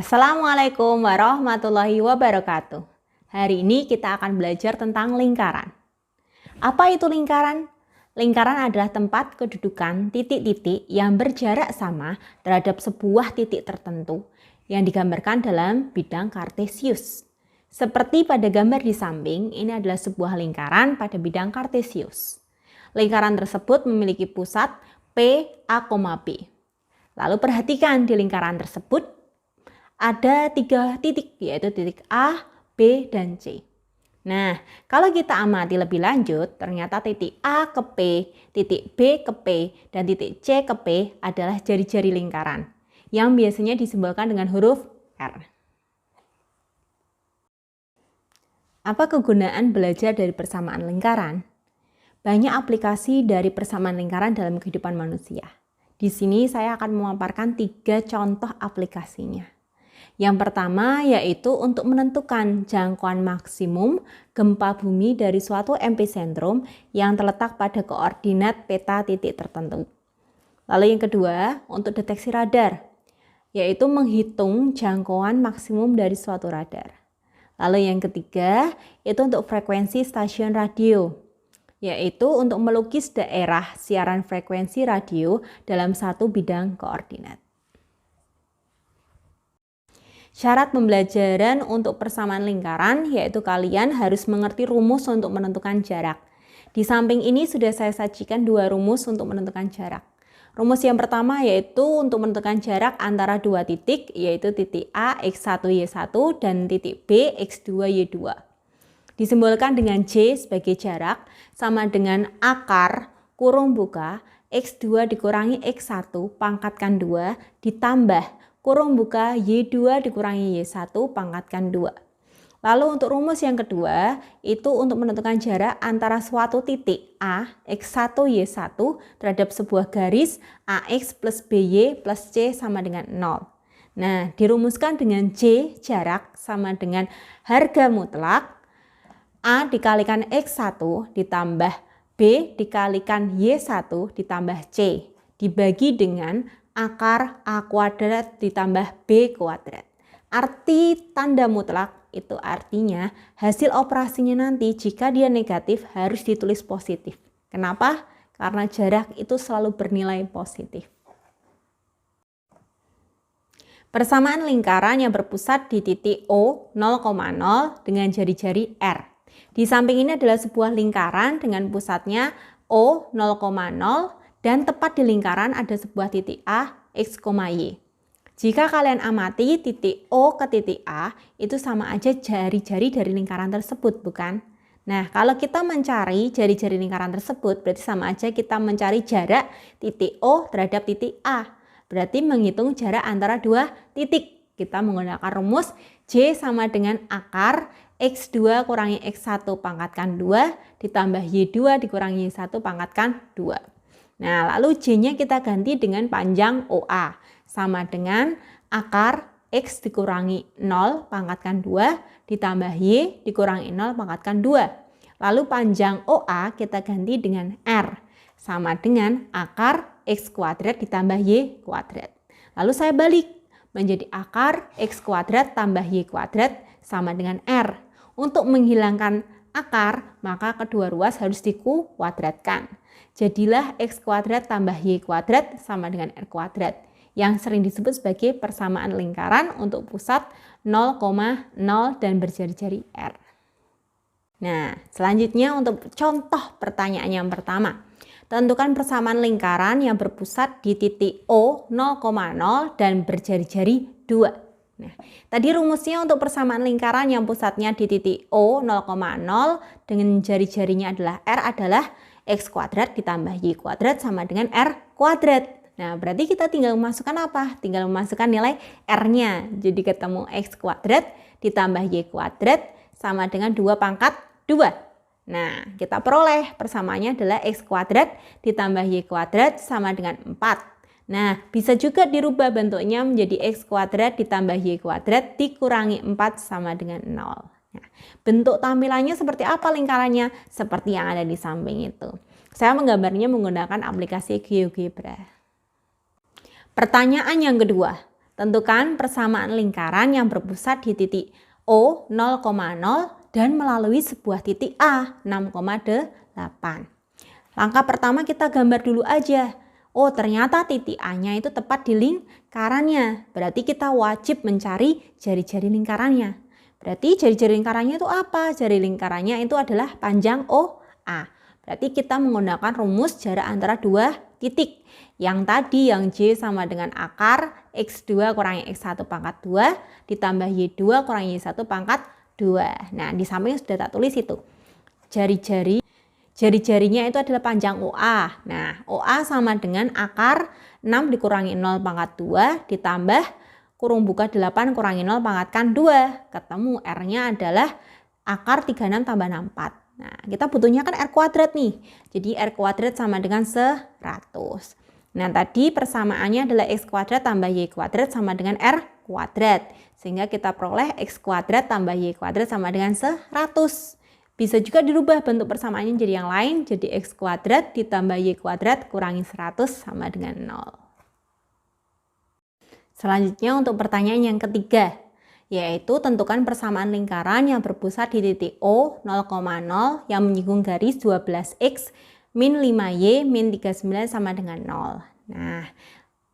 Assalamualaikum warahmatullahi wabarakatuh. Hari ini kita akan belajar tentang lingkaran. Apa itu lingkaran? Lingkaran adalah tempat kedudukan titik-titik yang berjarak sama terhadap sebuah titik tertentu yang digambarkan dalam bidang kartesius. Seperti pada gambar di samping, ini adalah sebuah lingkaran pada bidang kartesius. Lingkaran tersebut memiliki pusat P, A, B. Lalu perhatikan di lingkaran tersebut ada 3 titik, yaitu titik A, B, dan C. Nah, kalau kita amati lebih lanjut, ternyata titik A ke P, titik B ke P, dan titik C ke P adalah jari-jari lingkaran yang biasanya disimbolkan dengan huruf R. Apa kegunaan belajar dari persamaan lingkaran? Banyak aplikasi dari persamaan lingkaran dalam kehidupan manusia. Di sini saya akan memaparkan 3 contoh aplikasinya. Yang pertama yaitu untuk menentukan jangkauan maksimum gempa bumi dari suatu epicentrum yang terletak pada koordinat peta titik tertentu. Lalu yang kedua untuk deteksi radar, yaitu menghitung jangkauan maksimum dari suatu radar. Lalu yang ketiga itu untuk frekuensi stasiun radio, yaitu untuk melukis daerah siaran frekuensi radio dalam satu bidang koordinat. Syarat pembelajaran untuk persamaan lingkaran yaitu kalian harus mengerti rumus untuk menentukan jarak. Di samping ini sudah saya sajikan 2 rumus untuk menentukan jarak. Rumus yang pertama yaitu untuk menentukan jarak antara 2 titik, yaitu titik A X1Y1 dan titik B X2Y2. Disimbolkan dengan J sebagai jarak sama dengan akar kurung buka X2 dikurangi X1 pangkatkan 2 ditambah kurung buka Y2 dikurangi Y1 pangkatkan 2. Lalu untuk rumus yang kedua, itu untuk menentukan jarak antara suatu titik A, X1, Y1 terhadap sebuah garis AX plus BY plus C sama dengan 0. Nah, dirumuskan dengan J, jarak, sama dengan harga mutlak A dikalikan X1 ditambah B dikalikan Y1 ditambah C, dibagi dengan akar A kuadrat ditambah B kuadrat. Arti tanda mutlak itu artinya hasil operasinya nanti jika dia negatif harus ditulis positif. Kenapa? Karena jarak itu selalu bernilai positif. Persamaan lingkaran yang berpusat di titik O 0,0 dengan jari-jari R. Di samping ini adalah sebuah lingkaran dengan pusatnya O 0,0 dan tepat di lingkaran ada sebuah titik A, X, Y. Jika kalian amati titik O ke titik A, itu sama aja jari-jari dari lingkaran tersebut, bukan? Nah, kalau kita mencari jari-jari lingkaran tersebut, berarti sama aja kita mencari jarak titik O terhadap titik A. Berarti menghitung jarak antara 2 titik. Kita menggunakan rumus J sama dengan akar X2 kurangi X1 pangkatkan 2 ditambah Y2 dikurangi Y1 pangkatkan 2. Nah, lalu J-nya kita ganti dengan panjang OA, sama dengan akar X dikurangi 0 pangkatkan 2 ditambah Y dikurangi 0 pangkatkan 2. Lalu panjang OA kita ganti dengan R, sama dengan akar X kuadrat ditambah Y kuadrat. Lalu saya balik menjadi akar X kuadrat tambah Y kuadrat sama dengan R. Untuk menghilangkan akar, maka kedua ruas harus dikuadratkan. Jadilah X kuadrat tambah Y kuadrat sama dengan R kuadrat, yang sering disebut sebagai persamaan lingkaran untuk pusat 0,0 dan berjari-jari R. Nah, selanjutnya untuk contoh pertanyaan yang pertama. Tentukan persamaan lingkaran yang berpusat di titik O 0,0 dan berjari-jari 2. Nah, tadi rumusnya untuk persamaan lingkaran yang pusatnya di titik O 0,0 dengan jari-jarinya adalah R adalah X kuadrat ditambah Y kuadrat sama dengan R kuadrat. Nah, berarti kita tinggal memasukkan apa? Tinggal memasukkan nilai R-nya. Jadi ketemu X kuadrat ditambah Y kuadrat sama dengan 2 pangkat 2. Nah, kita peroleh persamaannya adalah X kuadrat ditambah Y kuadrat sama dengan 4. Nah, bisa juga dirubah bentuknya menjadi X kuadrat ditambah Y kuadrat dikurangi 4 sama dengan 0. Nah, bentuk tampilannya seperti apa lingkarannya? Seperti yang ada di samping itu. Saya menggambarnya menggunakan aplikasi GeoGebra. Pertanyaan yang kedua, Tentukan persamaan lingkaran yang berpusat di titik O 0,0 dan melalui sebuah titik A 6,8. Langkah pertama kita gambar dulu aja. Oh, ternyata titik A-nya itu tepat di lingkarannya. Berarti kita wajib mencari jari-jari lingkarannya. Berarti jari-jari lingkarannya itu apa? Jari lingkarannya itu adalah panjang OA. Berarti kita menggunakan rumus jarak antara dua titik. Yang tadi yang J sama dengan akar X2 kurangi X1 pangkat 2 ditambah Y2 kurangi Y1 pangkat 2. Nah, di samping sudah tak tulis itu. Jari-jarinya itu adalah panjang OA. Nah, OA sama dengan akar 6 dikurangi 0 pangkat 2 ditambah kurung buka 8 kurangi 0 pangkatkan 2. Ketemu R-nya adalah akar 36 tambah 64. Nah, kita butuhnya kan R kuadrat nih. Jadi R kuadrat sama dengan 100. Nah, tadi persamaannya adalah X kuadrat tambah Y kuadrat sama dengan R kuadrat. Sehingga kita peroleh X kuadrat tambah Y kuadrat sama dengan 100. Bisa juga dirubah bentuk persamaannya jadi yang lain, jadi X kuadrat ditambah Y kuadrat kurangi 100 sama dengan 0. Selanjutnya untuk pertanyaan yang ketiga, yaitu tentukan persamaan lingkaran yang berpusat di titik O 0,0 yang menyinggung garis 12X min 5Y min 39 sama dengan 0. Nah,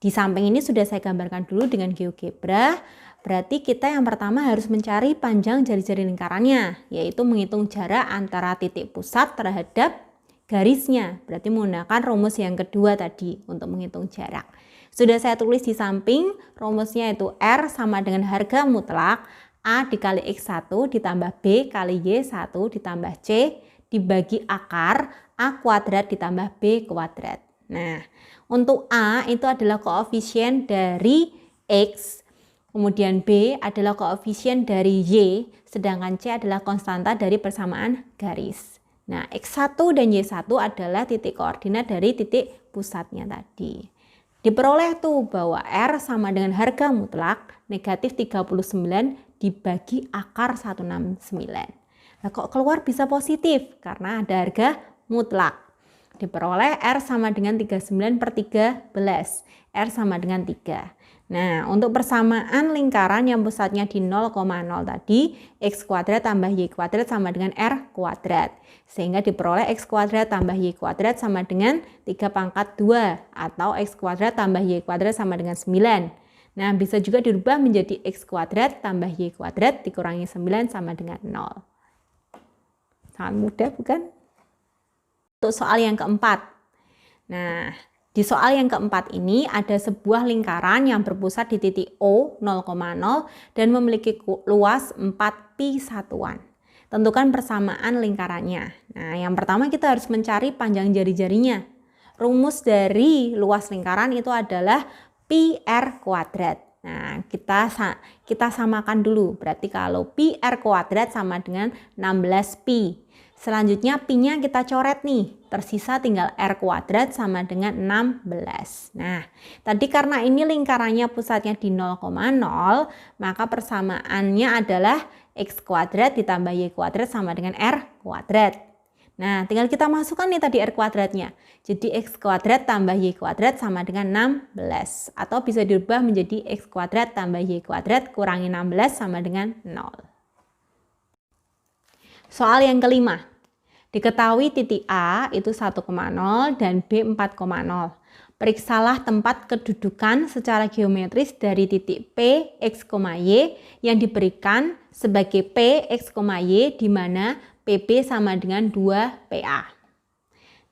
di samping ini sudah saya gambarkan dulu dengan GeoGebra. Berarti kita yang pertama harus mencari panjang jari-jari lingkarannya, yaitu menghitung jarak antara titik pusat terhadap garisnya. Berarti menggunakan rumus yang kedua tadi untuk menghitung jarak. Sudah saya tulis di samping, rumusnya itu R sama dengan harga mutlak A dikali X1 ditambah B kali Y1 ditambah C dibagi akar A kuadrat ditambah B kuadrat. Nah, untuk A itu adalah koefisien dari X, kemudian B adalah koefisien dari Y, sedangkan C adalah konstanta dari persamaan garis. Nah, X1 dan Y1 adalah titik koordinat dari titik pusatnya tadi. Diperoleh tuh bahwa R sama dengan harga mutlak negatif 39 dibagi akar 169. Nah, kok keluar bisa positif? Karena ada harga mutlak. Diperoleh R sama dengan 39 per 13. R sama dengan 3. Nah, untuk persamaan lingkaran yang pusatnya di 0,0 tadi, X kuadrat tambah Y kuadrat sama dengan R kuadrat. Sehingga diperoleh X kuadrat tambah Y kuadrat sama dengan 3 pangkat 2. Atau X kuadrat tambah Y kuadrat sama dengan 9. Nah, bisa juga dirubah menjadi X kuadrat tambah Y kuadrat dikurangi 9 sama dengan 0. Sangat mudah bukan? Untuk soal yang keempat. Nah, di soal yang keempat ini ada sebuah lingkaran yang berpusat di titik O 0,0 dan memiliki luas 4pi satuan. Tentukan persamaan lingkarannya. Nah, yang pertama kita harus mencari panjang jari-jarinya. Rumus dari luas lingkaran itu adalah pi R kuadrat. Nah, kita samakan dulu. Berarti kalau pi R kuadrat sama dengan 16pi. Selanjutnya pi-nya kita coret nih, tersisa tinggal R kuadrat sama dengan 16. Nah, tadi karena ini lingkarannya pusatnya di 0,0, maka persamaannya adalah X kuadrat ditambah Y kuadrat sama dengan R kuadrat. Nah, tinggal kita masukkan nih tadi R kuadratnya. Jadi X kuadrat tambah Y kuadrat sama dengan 16. Atau bisa dirubah menjadi X kuadrat tambah Y kuadrat kurangi 16 sama dengan 0. Soal yang kelima. Diketahui titik A itu 1,0 dan B 4,0. Periksalah tempat kedudukan secara geometris dari titik P, X, Y yang diberikan sebagai P, X, Y di mana PB sama dengan 2PA.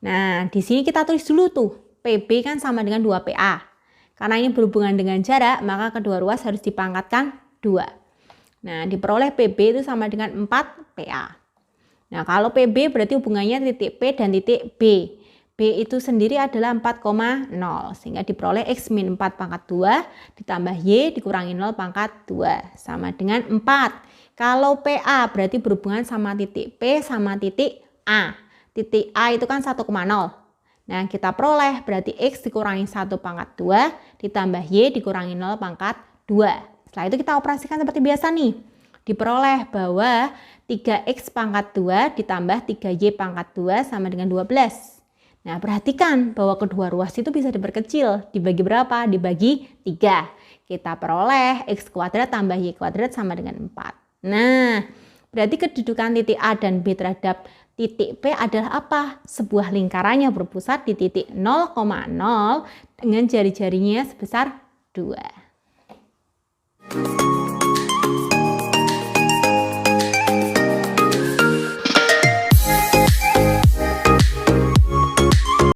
Nah, di sini kita tulis dulu tuh, PB kan sama dengan 2PA. Karena ini berhubungan dengan jarak, maka kedua ruas harus dipangkatkan 2. Nah, diperoleh PB itu sama dengan 4PA. Nah, kalau PB berarti hubungannya titik P dan titik B. B itu sendiri adalah 4,0. Sehingga diperoleh X min 4 pangkat 2 ditambah Y dikurangi 0 pangkat 2. Sama dengan 4. Kalau PA berarti berhubungan sama titik P sama titik A. Titik A itu kan 1,0. Nah, kita peroleh berarti X dikurangi 1 pangkat 2 ditambah Y dikurangi 0 pangkat 2. Setelah itu kita operasikan seperti biasa nih. Diperoleh bahwa 3X pangkat 2 ditambah 3Y pangkat 2 sama dengan 12. Nah, perhatikan bahwa kedua ruas itu bisa diperkecil. Dibagi berapa? Dibagi 3. kita peroleh X kuadrat tambah Y kuadrat sama dengan 4. Nah, berarti kedudukan titik A dan B terhadap titik P adalah apa? Sebuah lingkaran yang berpusat di titik 0,0 dengan jari-jarinya sebesar 2.